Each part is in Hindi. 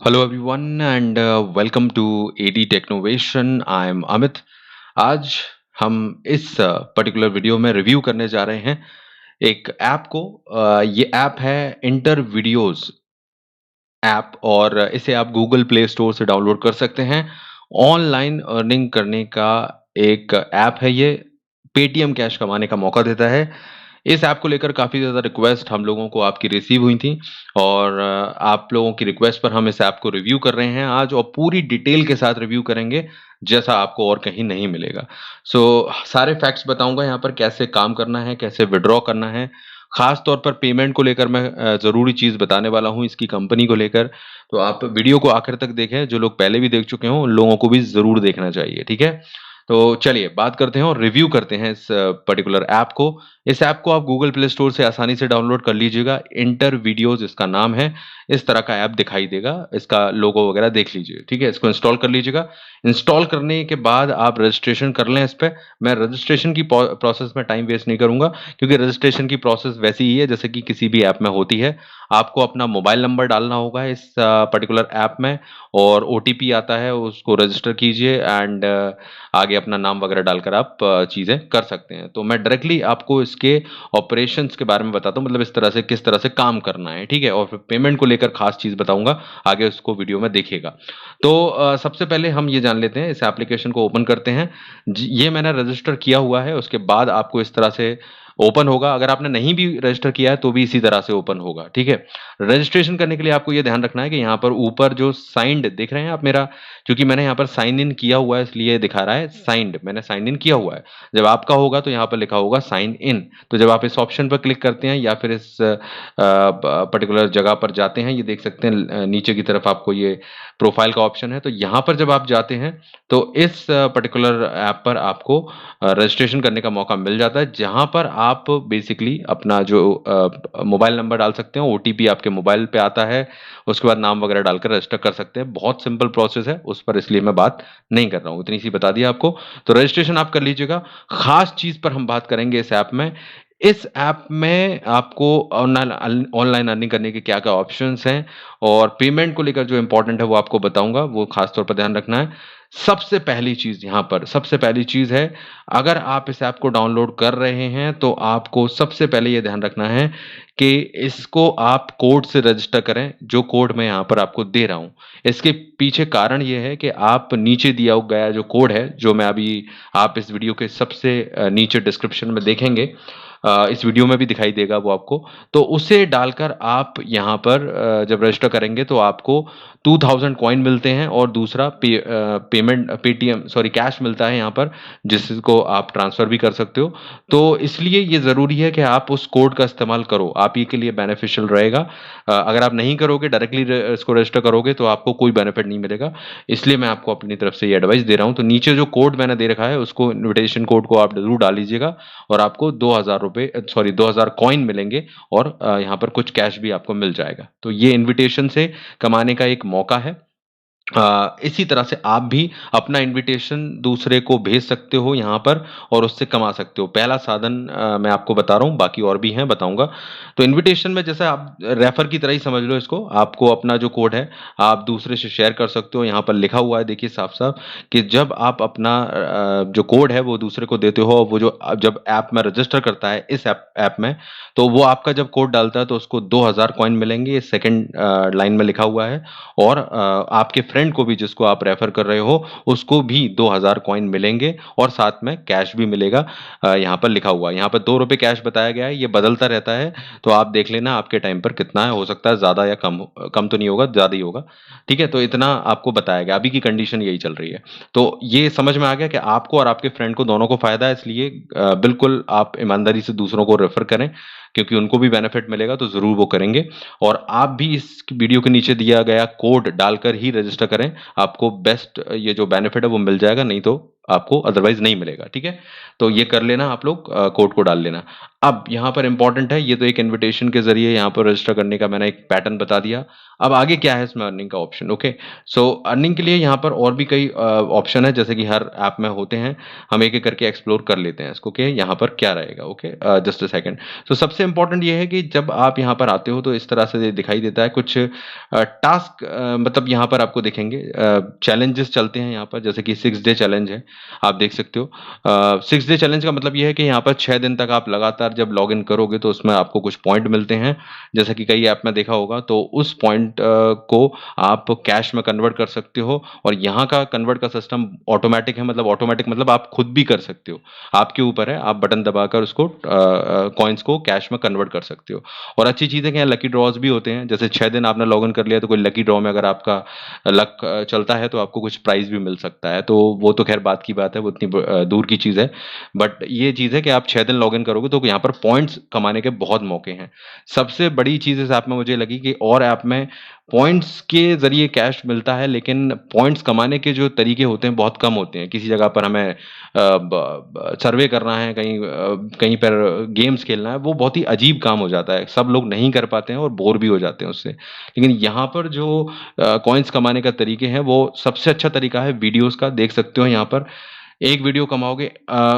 Hello everyone and welcome to AD Technovation. I am Amit. आज हम इस पर्टिकुलर वीडियो में रिव्यू करने जा रहे हैं एक ऐप को। ये ऐप है इंटर वीडियोस ऐप और इसे आप गूगल प्ले स्टोर से डाउनलोड कर सकते हैं। ऑनलाइन अर्निंग करने का एक ऐप है ये। पेटीएम कैश कमाने का मौका देता है। इस ऐप को लेकर काफ़ी ज़्यादा रिक्वेस्ट हम लोगों को आपकी रिसीव हुई थी और आप लोगों की रिक्वेस्ट पर हम इस ऐप को रिव्यू कर रहे हैं आज और पूरी डिटेल के साथ रिव्यू करेंगे जैसा आपको और कहीं नहीं मिलेगा। सारे फैक्ट्स बताऊंगा यहाँ पर कैसे काम करना है, कैसे विड्रॉ करना है। खास तौर पर पेमेंट को लेकर मैं ज़रूरी चीज़ बताने वाला हूँ इसकी कंपनी को लेकर। तो आप वीडियो को आखिर तक देखें। जो लोग पहले भी देख चुके हों उन लोगों को भी ज़रूर देखना चाहिए, ठीक है? तो चलिए बात करते हैं और रिव्यू करते हैं इस पर्टिकुलर ऐप को। इस ऐप को आप गूगल प्ले स्टोर से आसानी से डाउनलोड कर लीजिएगा। इंटर वीडियोज़ इसका नाम है। इस तरह का ऐप दिखाई देगा। इसका लोगो वगैरह देख लीजिए, ठीक है? इसको इंस्टॉल कर लीजिएगा। इंस्टॉल करने के बाद आप रजिस्ट्रेशन कर लें इस पे। मैं रजिस्ट्रेशन की प्रोसेस में टाइम वेस्ट नहीं करूँगा क्योंकि रजिस्ट्रेशन की प्रोसेस वैसी ही है जैसे कि किसी भी ऐप में होती है। आपको अपना मोबाइल नंबर डालना होगा इस पर्टिकुलर ऐप में और ओटीपी आता है, उसको रजिस्टर कीजिए एंड आगे अपना नाम वगैरह डालकर आप चीज़ें कर सकते हैं। तो मैं डायरेक्टली आपको इसके ऑपरेशंस के बारे में बताता हूँ, मतलब इस तरह से किस तरह से काम करना है, ठीक है? और फिर पेमेंट को लेकर खास चीज़ बताऊँगा, आगे उसको वीडियो में देखिएगा। तो सबसे पहले हम ये जान लेते हैं, इस एप्लीकेशन को ओपन करते हैं। ये मैंने रजिस्टर किया हुआ है, उसके बाद आपको इस तरह से ओपन होगा। अगर आपने नहीं भी रजिस्टर किया है तो भी इसी तरह से ओपन होगा, ठीक है? रजिस्ट्रेशन करने के लिए आपको ये ध्यान रखना है कि यहाँ पर ऊपर जो साइन्ड देख रहे हैं आप मेरा, क्योंकि मैंने यहाँ पर साइन इन किया हुआ है इसलिए दिखा रहा है साइन्ड। मैंने साइन इन किया हुआ है। जब आपका होगा तो यहाँ पर लिखा होगा साइन इन। तो जब आप इस ऑप्शन पर क्लिक करते हैं या फिर इस पर्टिकुलर जगह पर जाते हैं, ये देख सकते हैं नीचे की तरफ आपको ये प्रोफाइल का ऑप्शन है। तो यहाँ पर जब आप जाते हैं तो इस पर्टिकुलर ऐप पर आपको रजिस्ट्रेशन करने का मौका मिल जाता है, जहाँ पर आप बेसिकली अपना जो मोबाइल नंबर डाल सकते हैं, ओटीपी आपके मोबाइल पे आता है, उसके बाद नाम वगैरह डालकर रजिस्टर कर सकते हैं। बहुत सिंपल प्रोसेस है, उस पर इसलिए मैं बात नहीं कर रहा हूँ, इतनी सी बता दिया आपको। तो रजिस्ट्रेशन आप कर लीजिएगा। खास चीज़ पर हम बात करेंगे इस ऐप में। इस ऐप में आपको ऑनलाइन ऑनलाइन अर्निंग करने के क्या-क्या ऑप्शंस हैं और पेमेंट को लेकर जो इम्पोर्टेंट है वो आपको बताऊँगा, वो खास तौर पर ध्यान रखना है। सबसे पहली चीज़ यहाँ पर सबसे पहली चीज़ है, अगर आप इस ऐप को डाउनलोड कर रहे हैं तो आपको सबसे पहले ये ध्यान रखना है कि इसको आप कोड से रजिस्टर करें, जो कोड मैं यहाँ पर आपको दे रहा हूँ। इसके पीछे कारण ये है कि आप नीचे दिया गया जो कोड है, जो मैं अभी आप इस वीडियो के सबसे नीचे डिस्क्रिप्शन में देखेंगे, इस वीडियो में भी दिखाई देगा वो आपको। तो उसे डालकर आप यहाँ पर जब रजिस्टर करेंगे तो आपको 2000 कॉइन मिलते हैं और दूसरा पेमेंट पेटीएम सॉरी कैश मिलता है यहाँ पर, जिसको आप ट्रांसफ़र भी कर सकते हो। तो इसलिए ये ज़रूरी है कि आप उस कोड का इस्तेमाल करो, आप ही के लिए बेनिफिशियल रहेगा। अगर आप नहीं करोगे, डायरेक्टली इसको रजिस्टर करोगे तो आपको कोई बेनिफिट नहीं मिलेगा। इसलिए मैं आपको अपनी तरफ से ये एडवाइस दे रहा हूँ। तो नीचे जो कोड मैंने दे रखा है उसको, इन्विटेशन कोड को आप ज़रूर डाल लीजिएगा और आपको 2000 रुपए सॉरी 2000 कॉइन मिलेंगे और यहाँ पर कुछ कैश भी आपको मिल जाएगा। तो ये इन्विटेशन से कमाने का एक मौका है। इसी तरह से आप भी अपना इन्विटेशन दूसरे को भेज सकते हो यहाँ पर और उससे कमा सकते हो। पहला साधन मैं आपको बता रहा हूँ, बाकी और भी हैं, बताऊँगा। तो इन्विटेशन में जैसे आप रेफर की तरह ही समझ लो इसको। आपको अपना जो कोड है, आप दूसरे से शेयर कर सकते हो। यहाँ पर लिखा हुआ है देखिए साफ-साफ कि जब आप अपना जो कोड है वो दूसरे को देते हो, वो जो जब ऐप में रजिस्टर करता है इस ऐप में, तो वो आपका जब कोड डालता है तो उसको 2000 कॉइन मिलेंगे, ये सेकंड लाइन में लिखा हुआ है। और आपके फ्रेंड को भी, जिसको आप रेफर कर रहे हो, उसको भी 2000 कॉइन मिलेंगे और साथ में कैश भी मिलेगा। यहाँ पर लिखा हुआ है, यहाँ पर ₹2 कैश बताया गया है, ये बदलता रहता है। तो आप देख लेना आपके टाइम पर कितना है, हो सकता है ज़्यादा या कम कम तो नहीं होगा, ज़्यादा ही होगा। ठीक है? तो इतना आपको बताया गया, अभी की कंडीशन यही चल रही है। तो ये समझ में आ गया कि आपको और आपके फ्रेंड को दोनों को फ़ायदा है, इसलिए बिल्कुल आप ईमानदारी से दूसरों को रेफर करें, क्योंकि उनको भी बेनिफिट मिलेगा तो ज़रूर वो करेंगे। और आप भी इस वीडियो के नीचे दिया गया कोड डालकर ही रजिस्टर करें, आपको बेस्ट ये जो बेनिफिट है वो मिल जाएगा, नहीं तो आपको अदरवाइज़ नहीं मिलेगा, ठीक है? तो ये कर लेना आप लोग, कोड को डाल लेना। अब यहाँ पर इम्पोर्टेंट है, ये तो एक इन्विटेशन के ज़रिए यहाँ पर रजिस्टर करने का मैंने एक पैटर्न बता दिया। अब आगे क्या है इसमें अर्निंग का ऑप्शन, ओके? सो अर्निंग के लिए यहाँ पर और भी कई ऑप्शन है, जैसे कि हर ऐप में होते हैं। हम एक-एक करके एक्सप्लोर कर लेते हैं इसको, ओके? यहाँ पर क्या रहेगा, ओके? Just a second. तो सबसे इम्पोर्टेंट ये है कि जब आप यहाँ पर आते हो तो इस तरह से दिखाई देता है कुछ टास्क, मतलब यहाँ पर आपको दिखेंगे चैलेंजेस चलते हैं यहाँ पर, जैसे कि 6 डे चैलेंज है, आप देख सकते हो। 6 डे चैलेंज का मतलब ये है कि यहाँ पर 6 दिन तक आप लगातार जब लॉगिन करोगे तो उसमें आपको कुछ पॉइंट मिलते हैं, जैसा कि कई ऐप में देखा होगा, तो उस पॉइंट को आप कैश में कन्वर्ट कर सकते हो। और यहाँ का कन्वर्ट का सिस्टम ऑटोमैटिक है, मतलब ऑटोमैटिक मतलब आप खुद भी कर सकते हो, आपके ऊपर है, आप बटन दबाकर उसको कॉइन्स को कैश में कन्वर्ट कर सकते हो। और अच्छी चीज़ है कि यहाँ लकी ड्रॉज भी होते हैं, जैसे 6 दिन आपने लॉगिन कर लिया तो कोई लकी ड्रॉ में अगर आपका लक चलता है तो आपको कुछ प्राइज़ भी मिल सकता है। तो वो तो ख़ैर बात की बात है, वो इतनी दूर की चीज़ है। बट ये चीज़ है कि आप 6 दिन लॉगिन करोगे तो यहाँ पर पॉइंट्स कमाने के बहुत मौके हैं। सबसे बड़ी चीज़ इस ऐप में मुझे लगी कि और ऐप में पॉइंट्स के ज़रिए कैश मिलता है, लेकिन पॉइंट्स कमाने के जो तरीके होते हैं बहुत कम होते हैं। किसी जगह पर हमें सर्वे करना है, कहीं पर गेम्स खेलना है, वो बहुत ही अजीब काम हो जाता है। सब लोग नहीं कर पाते हैं और बोर भी हो जाते हैं उससे। लेकिन यहाँ पर जो कॉइन्स कमाने का तरीके हैं, वो सबसे अच्छा तरीका है वीडियोज़ का। देख सकते हो यहाँ पर एक वीडियो कमाओगे,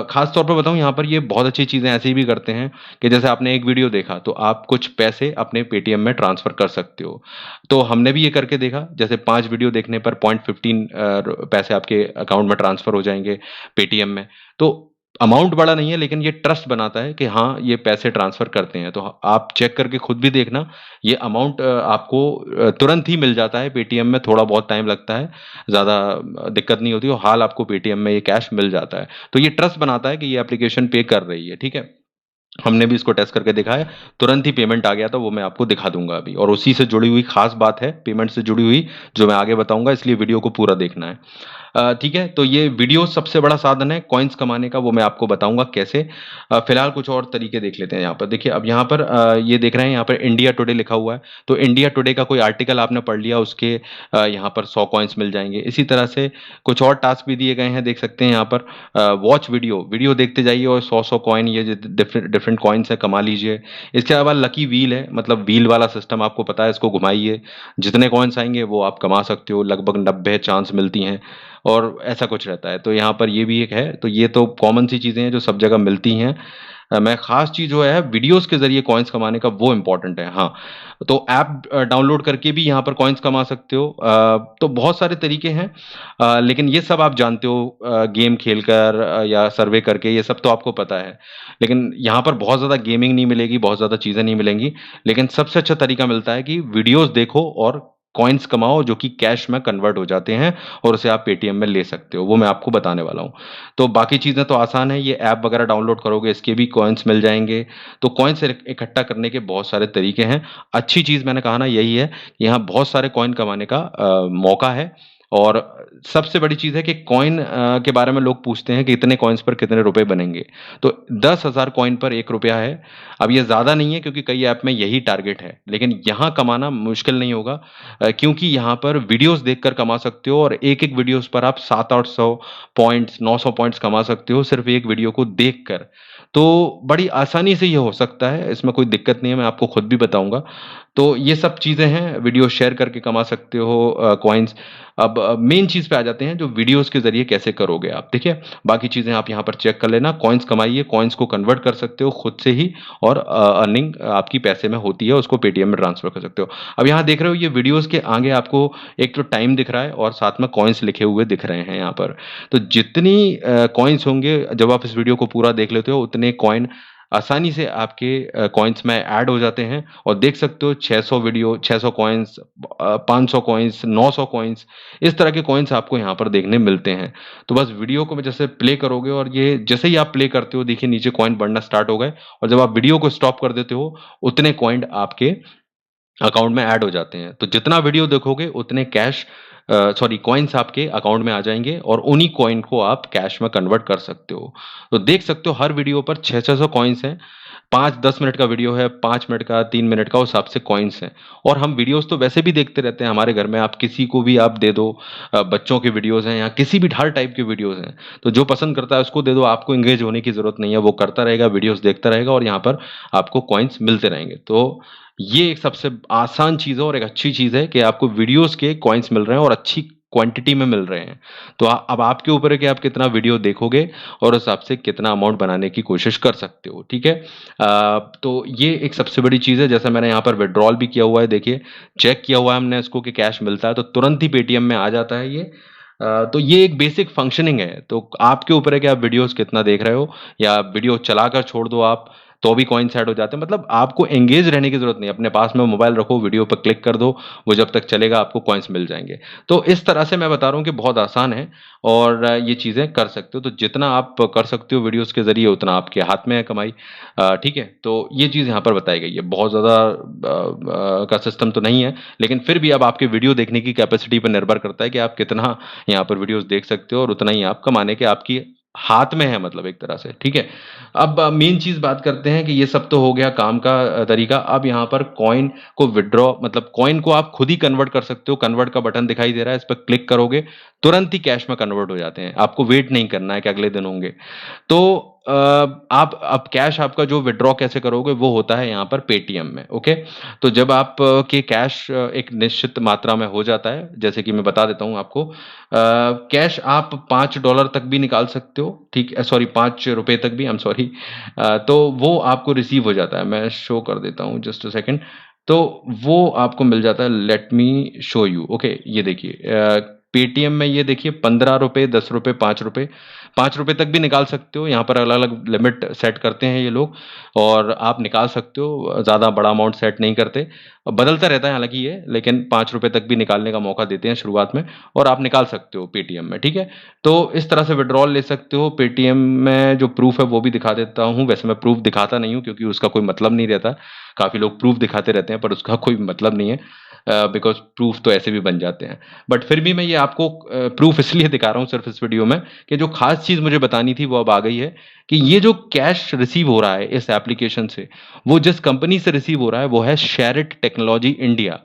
ख़ास तौर पे बताऊँ यहाँ पर ये बहुत अच्छी चीज़ें ऐसी भी करते हैं कि जैसे आपने एक वीडियो देखा तो आप कुछ पैसे अपने पेटीएम में ट्रांसफ़र कर सकते हो। तो हमने भी ये करके देखा, जैसे 5 वीडियो देखने पर 0.15 पैसे आपके अकाउंट में ट्रांसफ़र हो जाएँगे पेटीएम में। तो अमाउंट बड़ा नहीं है, लेकिन ये ट्रस्ट बनाता है कि हाँ, ये पैसे ट्रांसफ़र करते हैं। तो आप चेक करके खुद भी देखना, ये अमाउंट आपको तुरंत ही मिल जाता है पेटीएम में, थोड़ा बहुत टाइम लगता है, ज़्यादा दिक्कत नहीं होती और हाल आपको पेटीएम में ये कैश मिल जाता है। तो ये ट्रस्ट बनाता है कि ये एप्लीकेशन पे कर रही है, ठीक है? हमने भी इसको टेस्ट करके देखा है, तुरंत ही पेमेंट आ गया था, वो मैं आपको दिखा दूँगा अभी, और उसी से जुड़ी हुई ख़ास बात है, पेमेंट से जुड़ी हुई, जो मैं आगे बताऊँगा, इसलिए वीडियो को पूरा देखना है। ठीक है, तो ये वीडियो सबसे बड़ा साधन है कॉइन्स कमाने का, वो मैं आपको बताऊँगा कैसे। फिलहाल कुछ और तरीके देख लेते हैं यहाँ पर। देखिए, अब यहाँ पर ये देख रहे हैं, यहाँ पर इंडिया टुडे लिखा हुआ है, तो इंडिया टुडे का कोई आर्टिकल आपने पढ़ लिया, उसके यहाँ पर 100 कॉइन्स मिल जाएँगे। इसी तरह से कुछ और टास्क भी दिए गए हैं, देख सकते हैं यहाँ पर। वॉच वीडियो, वीडियो देखते जाइए और 100-100 कॉइन, ये जो डिफरेंट डिफरेंट कॉइन्स हैं, कमा लीजिए। इसके अलावा लकी व्हील है, मतलब व्हील वाला सिस्टम आपको पता है, इसको घुमाइए, जितने कॉइन्स आएँगे वो आप कमा सकते हो, लगभग 90 चांस मिलती हैं, और ऐसा कुछ रहता है। तो यहाँ पर ये भी एक है, तो ये तो कॉमन सी चीज़ें हैं जो सब जगह मिलती हैं। मैं ख़ास चीज़ जो है वीडियोज़ के ज़रिए कॉइन्स कमाने का, वो इम्पोर्टेंट है। हाँ, तो ऐप डाउनलोड करके भी यहाँ पर कॉइन्स कमा सकते हो। तो बहुत सारे तरीके हैं, लेकिन ये सब आप जानते हो, गेम खेलकर या सर्वे करके, ये सब तो आपको पता है। लेकिन यहाँ पर बहुत ज़्यादा गेमिंग नहीं मिलेगी, बहुत ज़्यादा चीज़ें नहीं मिलेंगी, लेकिन सबसे अच्छा तरीका मिलता है कि वीडियोज़ देखो और कॉइन्स कमाओ, जो कि कैश में कन्वर्ट हो जाते हैं और उसे आप पेटीएम में ले सकते हो, वो मैं आपको बताने वाला हूँ। तो बाकी चीज़ें तो आसान है, ये ऐप वगैरह डाउनलोड करोगे, इसके भी कॉइन्स मिल जाएँगे। तो कॉइन्स इकट्ठा करने के बहुत सारे तरीके हैं। अच्छी चीज़ मैंने कहा ना यही है, कि यहाँ बहुत सारे कॉइन कमाने का मौका है। और सबसे बड़ी चीज़ है कि कॉइन के बारे में लोग पूछते हैं कि इतने कॉइन्स पर कितने रुपए बनेंगे? तो 10,000 कॉइन पर 1 रुपया है। अब ये ज़्यादा नहीं है, क्योंकि कई ऐप में यही टारगेट है, लेकिन यहाँ कमाना मुश्किल नहीं होगा, क्योंकि यहाँ पर वीडियोज़ देखकर कमा सकते हो, और एक-एक वीडियोज़ पर आप 700-800 पॉइंट्स, 900 पॉइंट्स कमा सकते हो, सिर्फ़ एक वीडियो को देखकर। तो बड़ी आसानी से ये हो सकता है, इसमें कोई दिक्कत नहीं है, मैं आपको खुद भी बताऊँगा। तो ये सब चीज़ें हैं, वीडियो शेयर करके कमा सकते हो कॉइन्स। अब मेन चीज़ पे आ जाते हैं, जो वीडियोज़ के ज़रिए कैसे करोगे आप, ठीक है? बाकी चीज़ें आप यहाँ पर चेक कर लेना, कॉइन्स कमाइए, कॉइन्स को कन्वर्ट कर सकते हो खुद से ही, और अर्निंग आपकी पैसे में होती है, उसको पेटीएम में ट्रांसफ़र कर सकते हो। अब यहाँ देख रहे हो, ये वीडियोज़ के आगे आपको एक तो टाइम दिख रहा है और साथ में कॉइन्स लिखे हुए दिख रहे हैं यहाँ पर। तो जितनी कॉइन्स होंगे, जब आप इस वीडियो को पूरा देख लेते हो, उतने कॉइन आसानी से आपके कॉइन्स में ऐड हो जाते हैं, और देख सकते हो 600 वीडियो, 600 कॉइन्स, 500 कॉइन्स, 900 कॉइन्स, इस तरह के कॉइन्स आपको यहाँ पर देखने मिलते हैं। तो बस वीडियो को जैसे प्ले करोगे, और ये जैसे ही आप प्ले करते हो, देखिए नीचे कॉइन बढ़ना स्टार्ट हो गए, और जब आप वीडियो को स्टॉप कर देते हो, उतने कॉइन आपके अकाउंट में ऐड हो जाते हैं। तो जितना वीडियो देखोगे, उतने कैश सॉरी कॉइन्स आपके अकाउंट में आ जाएँगे, और उन्हीं कॉइन को आप कैश में कन्वर्ट कर सकते हो। तो देख सकते हो, हर वीडियो पर 600 कॉइन्स हैं। 5-10 मिनट का वीडियो है, 5 मिनट का, 3 मिनट का, उस हिसाब से कॉइन्स हैं। और हम वीडियोज़ तो वैसे भी देखते रहते हैं हमारे घर में, आप किसी को भी आप दे दो, बच्चों के वीडियोज़ हैं या किसी भी हर टाइप के वीडियोज़ हैं, तो जो पसंद करता है उसको दे दो, आपको एंगेज होने की ज़रूरत नहीं है, वो करता रहेगा, वीडियोज़ देखता रहेगा और यहाँ पर आपको कॉइन्स मिलते रहेंगे। तो ये एक सबसे आसान चीज़ है और एक अच्छी चीज़ है कि आपको वीडियोज़ के कॉइन्स मिल रहे हैं और अच्छी क्वांटिटी में मिल रहे हैं। तो अब आपके ऊपर है कि आप कितना वीडियो देखोगे और उस हिसाब से कितना अमाउंट बनाने की कोशिश कर सकते हो, ठीक है? तो ये एक सबसे बड़ी चीज़ है, जैसे मैंने यहाँ पर विथड्रॉल भी किया हुआ है, देखिए, चेक किया हुआ है हमने इसको कि कैश मिलता है, तो तुरंत ही पेटीएम में आ जाता है ये। तो ये एक बेसिक फंक्शनिंग है, तो आपके ऊपर है कि आप वीडियोज़ कितना देख रहे हो या वीडियो चलाकर छोड़ दो आप, तो भी कॉइन्स ऐड हो जाते हैं। मतलब आपको एंगेज रहने की ज़रूरत नहीं है, अपने पास में मोबाइल रखो, वीडियो पे क्लिक कर दो, वो जब तक चलेगा आपको कॉइन्स मिल जाएँगे। तो इस तरह से मैं बता रहा हूँ कि बहुत आसान है और ये चीज़ें कर सकते हो, तो जितना आप कर सकते हो वीडियोज़ के ज़रिए उतना आपके हाथ में है कमाई। ठीक है? तो ये चीज़ यहाँ पर बताई गई है, बहुत ज़्यादा का सिस्टम तो नहीं है, लेकिन फिर भी अब आपके वीडियो देखने की कैपेसिटी पर निर्भर करता है कि आप कितना यहाँ पर वीडियोज़ देख सकते हो और उतना ही आप कमाने के आपकी हाथ में है, मतलब एक तरह से, ठीक है? अब मेन चीज़ बात करते हैं कि ये सब तो हो गया काम का तरीका। अब यहाँ पर कॉइन को विथड्रॉ, मतलब कॉइन को आप खुद ही कन्वर्ट कर सकते हो। कन्वर्ट का बटन दिखाई दे रहा है, इस पर क्लिक करोगे, तुरंत ही कैश में कन्वर्ट हो जाते हैं। आपको वेट नहीं करना है कि अगले दिन होंगे। तो आप अब कैश आपका जो विथड्रॉ कैसे करोगे वो होता है यहाँ पर पेटीएम में, ओके? तो जब आप के कैश एक निश्चित मात्रा में हो जाता है, जैसे कि मैं बता देता हूँ आपको, कैश आप $5 तक भी निकाल सकते हो, ठीक है? सॉरी, ₹5 तक भी, आई एम सॉरी। तो वो आपको रिसीव हो जाता है। मैं शो कर देता हूँ, जस्ट अ सेकंड। तो वो आपको मिल जाता है, let me show you, okay? ये देखिए, पेटीएम में ये देखिए, ₹15, ₹10, ₹5, ₹5 तक भी निकाल सकते हो। यहाँ पर अलग-अलग लिमिट सेट करते हैं ये लोग और आप निकाल सकते हो, ज़्यादा बड़ा अमाउंट सेट नहीं करते। बदलता रहता है हालाँकि ये, लेकिन ₹5 तक भी निकालने का मौका देते हैं शुरुआत में और आप निकाल सकते हो पेटीएम में, ठीक है? तो इस तरह से विथड्रॉल ले सकते हो। पेटीएम में जो प्रूफ़ है वो भी दिखा देता हूँ। वैसे मैं प्रूफ़ दिखाता नहीं हूँ क्योंकि उसका कोई मतलब नहीं रहता। काफ़ी लोग प्रूफ़ दिखाते रहते हैं पर उसका कोई मतलब नहीं है, बिकॉज़ प्रूफ़ तो ऐसे भी बन जाते हैं। बट फिर भी मैं ये आपको प्रूफ़ इसलिए दिखा रहा हूँ सिर्फ़ इस वीडियो में कि जो ख़ास चीज़ मुझे बतानी थी वो अब आ गई है कि ये जो कैश रिसीव हो रहा है इस एप्लीकेशन से, वो जिस कंपनी से रिसीव हो रहा है वो है शेरिट टेक्नोलॉजी इंडिया।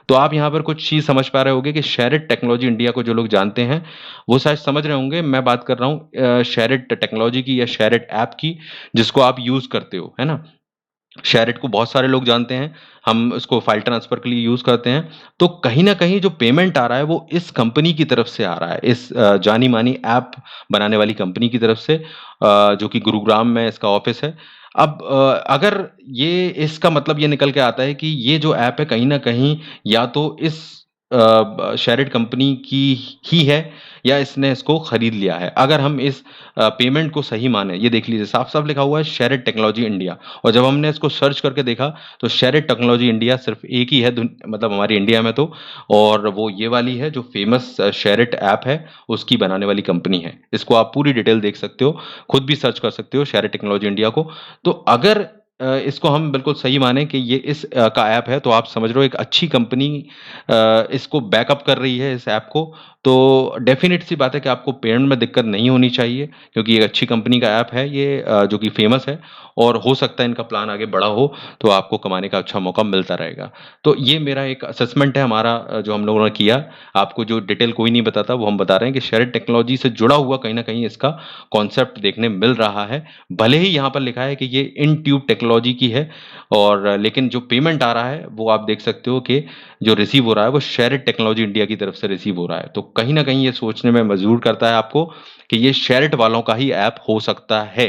तो आप यहाँ पर कुछ चीज़ समझ पा रहे होंगे कि शेरिट टेक्नोलॉजी इंडिया को जो लोग जानते हैं, वो शायद समझ रहे होंगे। मैं बात कर रहा हूँ शेरिट टेक्नोलॉजी की या शेरिट ऐप की, जिसको आप यूज़ करते हो, है ना? शेरिट को बहुत सारे लोग जानते हैं, हम इसको फ़ाइल ट्रांसफ़र के लिए यूज़ करते हैं। तो कहीं न कहीं जो पेमेंट आ रहा है वो इस कंपनी की तरफ से आ रहा है, इस जानी-मानी ऐप बनाने वाली कंपनी की तरफ से, जो कि गुरुग्राम में इसका ऑफ़िस है। अब अगर ये इसका मतलब ये निकल के आता है कि ये जो ऐप है कहीं न कहीं या तो इस ब शेरिट कंपनी की ही है या इसने इसको खरीद लिया है। अगर हम इस पेमेंट को सही माने, ये देख लीजिए साफ-साफ लिखा हुआ है शेरिट टेक्नोलॉजी इंडिया, और जब हमने इसको सर्च करके देखा तो शेरिट टेक्नोलॉजी इंडिया सिर्फ़ एक ही है मतलब हमारी इंडिया में तो, और वो ये वाली है जो फ़ेमस शेरिट ऐप है, उसकी बनाने वाली कंपनी है। इसको आप पूरी डिटेल देख सकते हो, खुद भी सर्च कर सकते हो शेरिट टेक्नोलॉजी इंडिया को। तो अगर इसको हम बिल्कुल सही माने कि ये इस का ऐप है, तो आप समझ रहे हो एक अच्छी कंपनी इसको बैकअप कर रही है इस ऐप को, तो डेफ़िनेट सी बात है कि आपको पेमेंट में दिक्कत नहीं होनी चाहिए, क्योंकि ये अच्छी कंपनी का ऐप है ये, जो कि फ़ेमस है और हो सकता है इनका प्लान आगे बड़ा हो, तो आपको कमाने का अच्छा मौका मिलता रहेगा। तो ये मेरा एक असेसमेंट है हमारा, जो हम लोगों ने किया। आपको जो डिटेल कोई नहीं बताता, वो हम बता रहे हैं कि शेरिट टेक्नोलॉजी से जुड़ा हुआ कहीं न कहीं इसका कॉन्सेप्ट देखने मिल रहा है। भले ही यहाँ पर लिखा है कि ये इन ट्यूब टेक्नोलॉजी की है, और लेकिन जो पेमेंट आ रहा है, वो आप देख सकते हो कि जो रिसीव हो रहा है वो शेरिट टेक्नोलॉजी इंडिया की तरफ से रिसीव हो रहा है। तो कहीं न कहीं ये सोचने में मजबूर करता है आपको कि ये शेरिट वालों का ही ऐप हो सकता है।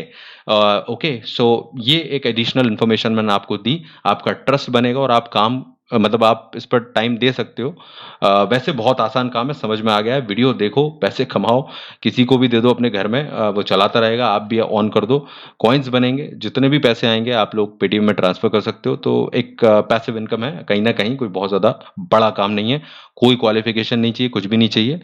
ओके, सो ये एक एडिशनल इन्फॉर्मेशन मैंने आपको दी। आपका ट्रस्ट बनेगा और आप काम मतलब आप इस पर टाइम दे सकते हो। वैसे बहुत आसान काम है, समझ में आ गया है। वीडियो देखो, पैसे कमाओ, किसी को भी दे दो अपने घर में, वो चलाता रहेगा, आप भी ऑन कर दो, कॉइन्स बनेंगे, जितने भी पैसे आएँगे आप लोग पेटीएम में ट्रांसफ़र कर सकते हो। तो एक पैसिव इनकम है, कहीं न कहीं कोई बहुत ज़्यादा बड़ा काम नहीं है, कोई क्वालिफ़िकेशन नहीं चाहिए, कुछ भी नहीं चाहिए।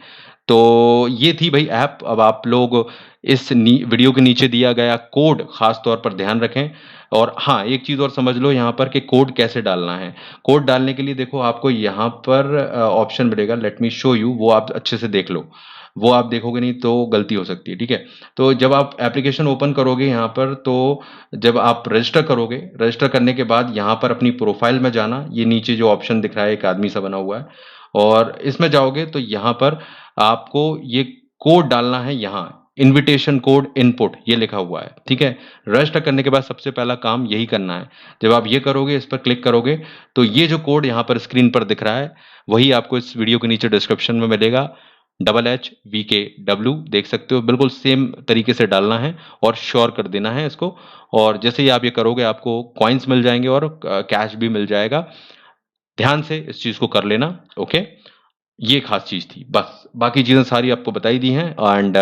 तो ये थी भई ऐप। अब आप लोग इस वीडियो के नीचे दिया गया कोड ख़ास तौर पर ध्यान रखें, और हाँ, एक चीज़ और समझ लो यहाँ पर कि कोड कैसे डालना है। कोड डालने के लिए देखो आपको यहाँ पर ऑप्शन मिलेगा, लेट मी शो यू, वो आप अच्छे से देख लो। वो आप देखोगे नहीं तो गलती हो सकती है, ठीक है? तो जब आप एप्लीकेशन ओपन करोगे यहाँ पर, तो जब आप रजिस्टर करोगे, रजिस्टर करने के बाद यहाँ पर अपनी प्रोफाइल में जाना, ये नीचे जो ऑप्शन दिख रहा है एक आदमी सा बना हुआ है, और इसमें जाओगे तो यहाँ पर आपको ये कोड डालना है, यहाँ इन्विटेशन कोड इनपुट ये लिखा हुआ है, ठीक है? रजिस्टर करने के बाद सबसे पहला काम यही करना है। जब आप ये करोगे, इस पर क्लिक करोगे, तो ये जो कोड यहाँ पर स्क्रीन पर दिख रहा है, वही आपको इस वीडियो के नीचे डिस्क्रिप्शन में मिलेगा। HHVKW देख सकते हो, बिल्कुल सेम तरीके से डालना है और श्योर कर देना है इसको, और जैसे ही आप ये करोगे आपको कॉइन्स मिल जाएँगे और कैश भी मिल जाएगा। ध्यान से इस चीज़ को कर लेना, ओके? ये खास चीज़ थी, बस। बाकी चीज़ें सारी आपको बताई दी हैं, एंड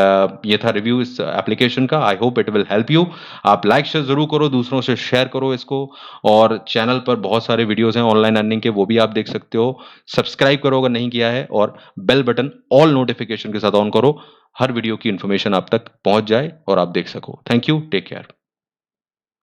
ये था रिव्यू इस एप्लीकेशन का। I hope it will help you. आप लाइक शेयर ज़रूर करो, दूसरों से शेयर करो इसको, और चैनल पर बहुत सारे वीडियोज़ हैं ऑनलाइन अर्निंग के, वो भी आप देख सकते हो। सब्सक्राइब करो अगर नहीं किया है, और बेल बटन ऑल नोटिफ़िकेशन के साथ ऑन करो, हर वीडियो की इन्फॉर्मेशन आप तक पहुँच जाए और आप देख सको। Thank you, take care.